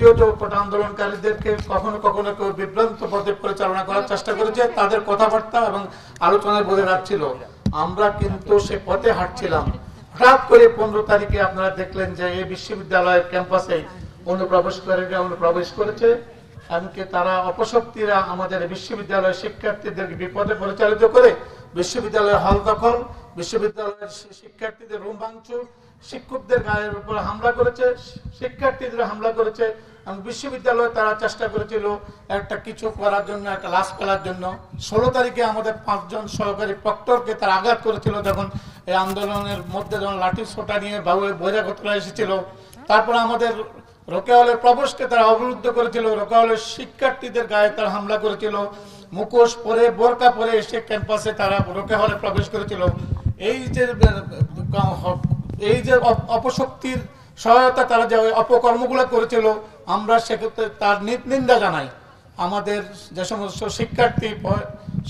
প্রতিহত কোটা আন্দোলনকারীদেরকে কখনো কখনো কেউ বিভ্রান্ত পথে পরিচালনা করার চেষ্টা করেছে। তাদের কথাবার্তা এবং আলোচনায় বোঝা যাচ্ছিল আমরা কিন্তু সে পথে হাঁটছিলাম। হঠাৎ করে 15 তারিখে আপনারা দেখলেন যে এই বিশ্ববিদ্যালয়ের ক্যাম্পাসে অনুপ্রবেশ করেছে। এমনকি তারা অপশক্তিরা আমাদের বিশ্ববিদ্যালয়ের শিক্ষার্থীদেরকে বিপদে পরিচালিত করে বিশ্ববিদ্যালয়ের হল দখল, বিশ্ববিদ্যালয়ের শিক্ষার্থীদের রুম ভাঙচুর, শিক্ষকদের গায়ের উপর হামলা করেছে, শিক্ষার্থীদের হামলা করেছে। বিশ্ববিদ্যালয়ে তারা চেষ্টা করেছিল একটা কিছু করার জন্য, একটা লাশ ফেলার জন্য। 16 তারিখে আমাদের 5 জন সহকারী প্রক্টরকে তারা আঘাত করেছিল যখন এই আন্দোলনের মধ্যে যখন লাঠি সোটা নিয়ে বহিরাগতরা এসেছিল। তারপর আমাদের রোকেয়া হলের প্রবেশকে তারা অবরুদ্ধ করেছিল, রোকেয়া হলের শিক্ষার্থীদের গায়ে তারা হামলা করেছিল, মুখোশ পরে বোরকা পরে এসে ক্যাম্পাসে তারা রোকেয়া হলে প্রবেশ করেছিল। এই যে অপশক্তির সহায়তা তারা যে অপকর্মগুলো করেছিল আমরা সেক্ষেত্রে তার নিন্দা জানাই। আমাদের যে সমস্ত শিক্ষার্থী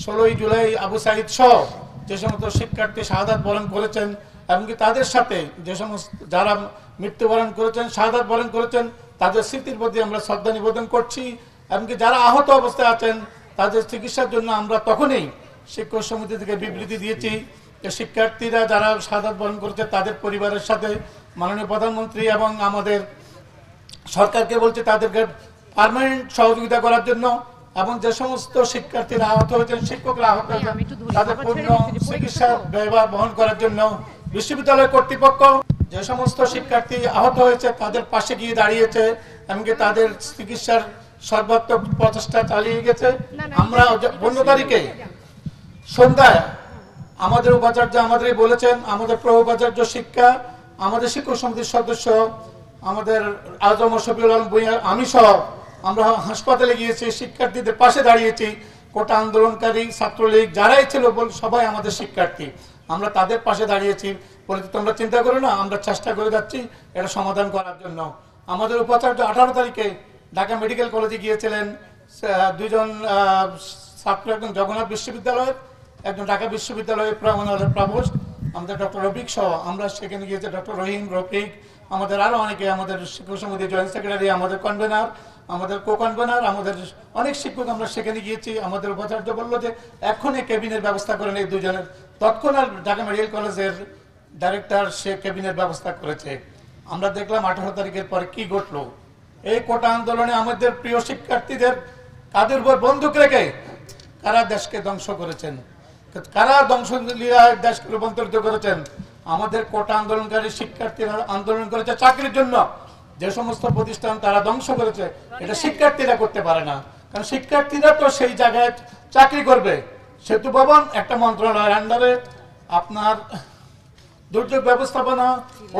16 জুলাই আবু সাইদ সহ যে সমস্ত শিক্ষার্থী শাহাদাত বরণ করেছেন, এমনকি তাদের সাথে যে সমস্ত যারা মৃত্যুবরণ করেছেন, শাহাদাত বরণ করেছেন, তাদের স্মৃতির প্রতি আমরা শ্রদ্ধা নিবেদন করছি। এমনকি যারা আহত অবস্থায় আছেন তাদের চিকিৎসার জন্য আমরা তখনই শিক্ষক সমিতি থেকে বিবৃতি দিয়েছি যে শিক্ষার্থীরা যারা শাহাদাত বরণ করেছে তাদের পরিবারের সাথে মাননীয় প্রধানমন্ত্রী এবং আমাদের সরকারকে বলছে তাদেরকে পার্মানেন্ট সহযোগিতা করার জন্য, এবং যে সমস্ত শিক্ষার্থীরা আহত হয়েছেন, শিক্ষকরা আহত হয়েছেন, তাদের পূর্ণ চিকিৎসা ব্যয় বহন করার জন্য বিশ্ববিদ্যালয় কর্তৃপক্ষ যে সমস্ত শিক্ষার্থী আহত হয়েছে তাদের পাশে গিয়ে দাঁড়িয়েছে, এমনকি তাদের চিকিৎসার সর্বাত্মক প্রচেষ্টা চালিয়ে গেছে। আমরা 15 তারিখে সন্ধ্যায় আমাদের উপাচার্য আমাদেরই বলেছেন, আমাদের প্রো উপাচার্য শিক্ষা, আমাদের শিক্ষক সমিতির সদস্য আমাদের আজম শফিউল আলম ভূঁইয়া, আমি সহ আমরা হাসপাতালে গিয়েছি, শিক্ষার্থীদের পাশে দাঁড়িয়েছি। কোটা আন্দোলনকারী ছাত্রলীগ যারাই ছিল সবাই আমাদের শিক্ষার্থী, আমরা তাদের পাশে দাঁড়িয়েছি। বলে তোমরা চিন্তা করো না, আমরা চেষ্টা করে যাচ্ছি এটা সমাধান করার জন্য। আমাদের উপাচার্য 18 তারিখে ঢাকা মেডিকেল কলেজে গিয়েছিলেন, 2 জন ছাত্র, একজন জগন্নাথ বিশ্ববিদ্যালয়ের, একজন ঢাকা বিশ্ববিদ্যালয়ের প্রভোস্ট, আমাদের ডক্টর রফিক সহ আমরা সেখানে গিয়েছি। ডক্টর রহিম, রফিক, আমাদের আরো অনেকে, আমাদের শিক্ষক সমিতির জয়েন্ট সেক্রেটারি, আমাদের কনভেনার, আমাদের কো কনভেনার, আমাদের অনেক শিক্ষক আমরা সেখানে গিয়েছি। আমাদের উপাচার্য বললো যে এখনই কেবিনের ব্যবস্থা করেন এই 2 জনের। তৎক্ষণাৎ ঢাকা মেডিকেল কলেজের ডাইরেক্টর সে কেবিনের ব্যবস্থা করেছে। আমরা দেখলাম 18 তারিখের পরে কি ঘটলো। এই কোটা আন্দোলনে আমাদের প্রিয় শিক্ষার্থীদের কাদের উপর বন্দুক রেখে কারা দেশকে ধ্বংস করেছেন, কারা ধ্বংসলীলায় দেশকে রূপান্তরিত করেছেন। আমাদের কোটা আন্দোলনকারী শিক্ষার্থীরা আন্দোলন করেছে চাকরির জন্য। যে সমস্ত প্রতিষ্ঠান তারা ধ্বংস করেছে এটা শিক্ষার্থীরা করতে পারে না, কারণ শিক্ষার্থীরা তো সেই জায়গায় চাকরি করবে। সেতু ভবন একটা মন্ত্রণালয়ের আন্ডারে, আপনার দুর্যোগ ব্যবস্থাপনা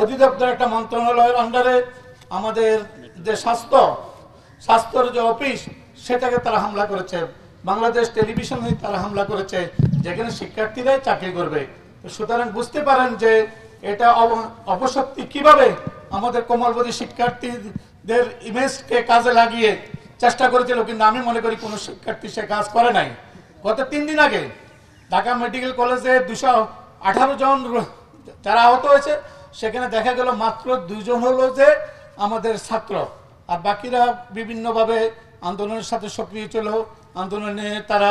অধিদপ্তর একটা মন্ত্রণালয়ের আন্ডারে, আমাদের যে স্বাস্থ্যের যে অফিস সেটাকে তারা হামলা করেছে, বাংলাদেশ টেলিভিশনে তারা হামলা করেছে, যেখানে শিক্ষার্থীরাই চাকরি করবে। সুতরাং বুঝতে পারেন যে এটা অপশক্তি কিভাবে আমাদের কোমলবতী শিক্ষার্থীদের ইমেজকে কাজে লাগিয়ে চেষ্টা করেছিল। কিন্তু আমি মনে করি কোনো শিক্ষার্থী সে কাজ করে নাই। গত 3 দিন আগে ঢাকা মেডিকেল কলেজে 218 জন যারা আহত হয়েছে, সেখানে দেখা গেল মাত্র 2 জন হলো যে আমাদের ছাত্র, আর বাকিরা বিভিন্নভাবে আন্দোলনের সাথে সক্রিয় ছিল, আন্দোলনে তারা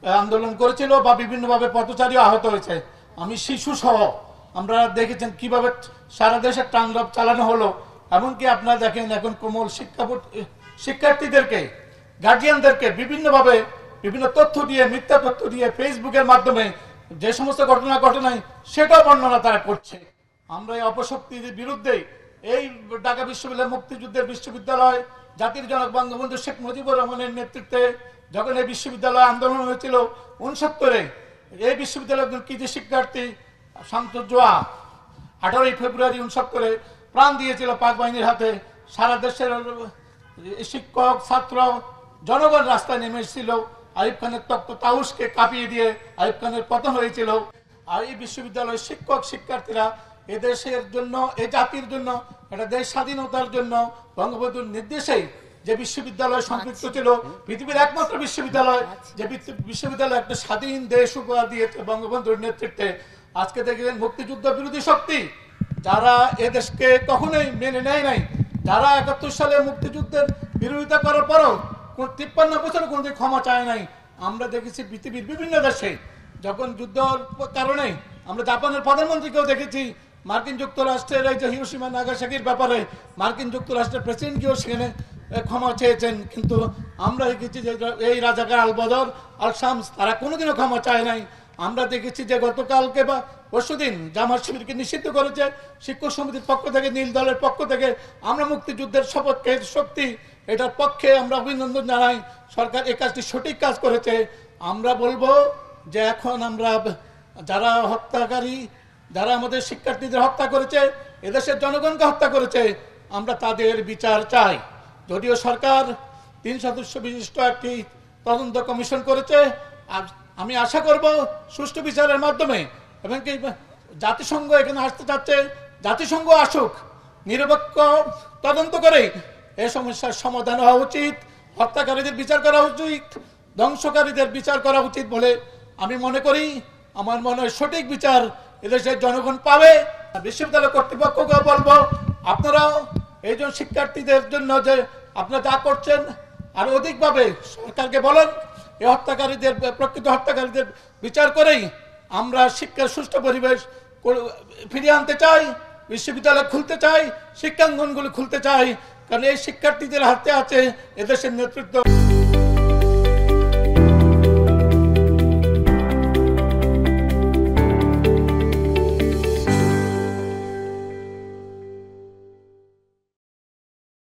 আন্দোলন করেছিল বা বিভিন্নভাবে পথচারী আহত হয়েছে। আমি শিশু সহ আমরা দেখেছেন কিভাবে সারা দেশে তাণ্ডব চালানো হলো। এমনকি আপনারা দেখেন এখন কোমল শিক্ষার্থীদেরকে, গার্জিয়ানদেরকে বিভিন্নভাবে বিভিন্ন তথ্য দিয়ে, মিথ্যা তথ্য দিয়ে ফেসবুকের মাধ্যমে যে সমস্ত ঘটনা ঘটনায় সেটাও বর্ণনা তারা করছে। আমরা এই অপশক্তির বিরুদ্ধে এই ঢাকা বিশ্ববিদ্যালয় মুক্তিযুদ্ধের বিশ্ববিদ্যালয়, জাতির জনক বঙ্গবন্ধু শেখ মুজিবুর রহমানের নেতৃত্বে যখন এই বিশ্ববিদ্যালয় আন্দোলন হয়েছিল 69-এ, এই বিশ্ববিদ্যালয়ের একজন কৃতি শিক্ষার্থী শামসুজ্জোয়া 18 ফেব্রুয়ারি 69-এ প্রাণ দিয়েছিল পাক বাহিনীর হাতে। সারা দেশের শিক্ষক, ছাত্র, জনগণ রাস্তায় নেমে এসেছিল। আইয়ুব খানের তক্ত তাউসকে কাঁপিয়ে দিয়ে আইয়ুব খানের পতন হয়েছিল। আর এই বিশ্ববিদ্যালয়ের শিক্ষক শিক্ষার্থীরা এদেশের জন্য, এই জাতির জন্য, এটা দেশ স্বাধীনতার জন্য বঙ্গবন্ধুর নির্দেশেই যে বিশ্ববিদ্যালয় সম্পৃক্ত ছিল, পৃথিবীর একমাত্র বিশ্ববিদ্যালয় যে বিশ্ববিদ্যালয় একটা স্বাধীন দেশ উপহার দিয়েছে বঙ্গবন্ধুর নেতৃত্বে। আজকে দেখেন মুক্তিযুদ্ধ বিরোধী শক্তি যারা এদেশকে কখনোই মেনে নেয় নাই, যারা 71 সালে মুক্তিযুদ্ধের বিরোধিতা করার পরও 53 বছর কোনোদিন ক্ষমা চায় নাই। আমরা দেখেছি পৃথিবীর বিভিন্ন দেশে যখন যুদ্ধের কারণে আমরা জাপানের প্রধানমন্ত্রীকেও দেখেছি, মার্কিন যুক্তরাষ্ট্রের এই যে হিরোশিমা নাগাসাকির ব্যাপারে মার্কিন যুক্তরাষ্ট্রের প্রেসিডেন্টকেও সেখানে ক্ষমা চেয়েছেন। কিন্তু আমরা দেখেছি যে এই রাজাকার আল বদর আল শামস তারা কোনোদিনও ক্ষমা চায় নাই। আমরা দেখেছি যে গতকালকে বা পরশুদিন জামাত শিবিরকে নিষিদ্ধ করেছে শিক্ষক সমিতির পক্ষ থেকে, নীল দলের পক্ষ থেকে। আমরা মুক্তিযুদ্ধের শপথকে শক্তি এটার পক্ষে আমরা অভিনন্দন জানাই। সরকার এই কাজটি সঠিক কাজ করেছে। আমরা বলবো যে এখন আমরা যারা হত্যাকারী, যারা আমাদের শিক্ষার্থীদের হত্যা করেছে, এদেশের জনগণকে হত্যা করেছে, আমরা তাদের বিচার চাই। যদিও সরকার 3 সদস্য বিশিষ্ট একটি তদন্ত কমিশন করেছে, আমি আশা করব সুষ্ঠু বিচারের মাধ্যমে, এবং কি জাতিসংঘ এখানে আসতে চাচ্ছে, জাতিসংঘ আসুক, নিরপেক্ষ তদন্ত করে এই সমস্যার সমাধান হওয়া উচিত। হত্যাকারীদের বিচার করা উচিত, ধ্বংসকারীদের বিচার করা উচিত বলে আমি মনে করি। আমার মনে হয় সঠিক বিচার এদেশের জনগণ পাবে। বিশ্ববিদ্যালয় কর্তৃপক্ষকে বলবো, আপনারাও এই জন্য শিক্ষার্থীদের জন্য যে আপনারা যা করছেন আর অধিকভাবে সরকারকে বলেন, এই হত্যাকারীদের, প্রকৃত হত্যাকারীদের বিচার করেই আমরা শিক্ষার সুষ্ঠু পরিবেশ ফিরিয়ে আনতে চাই, বিশ্ববিদ্যালয় খুলতে চাই, শিক্ষাঙ্গনগুলো খুলতে চাই, কারণ এই শিক্ষার্থীদের হাতে আছে এদেশের নেতৃত্ব।